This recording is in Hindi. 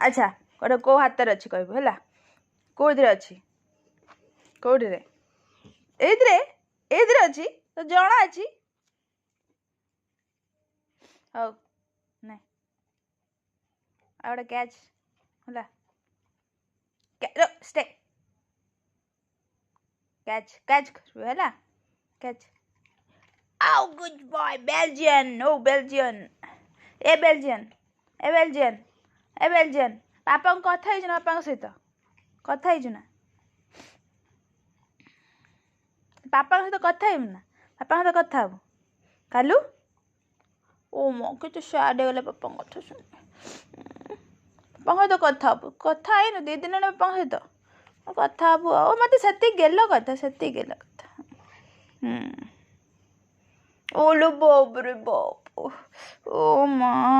अच्छा गोटे को हाथ अच्छी कहबू है कौन अच्छी कौटे एदे अच्छी तो जना अच्छी हौ नहीं आ गोटे कैच है स्टे कैच कैच है कैच आओ good boy Belgian no Belgian ए बेल्जियन ए बेल्जियन ए बेल्जियन पापा को कथा ना पापा सहित कथा ना पापा सहित कथा ना पापा सहित कथा हबू कालू ओ मो के सैड गले पापा कथा सुन पापा सहित कथा हबू कथा है ना 2 दिन पापा सहित कथा हबू ओ मत से गेल कथा ओलो बाप रे बाप ओ माँ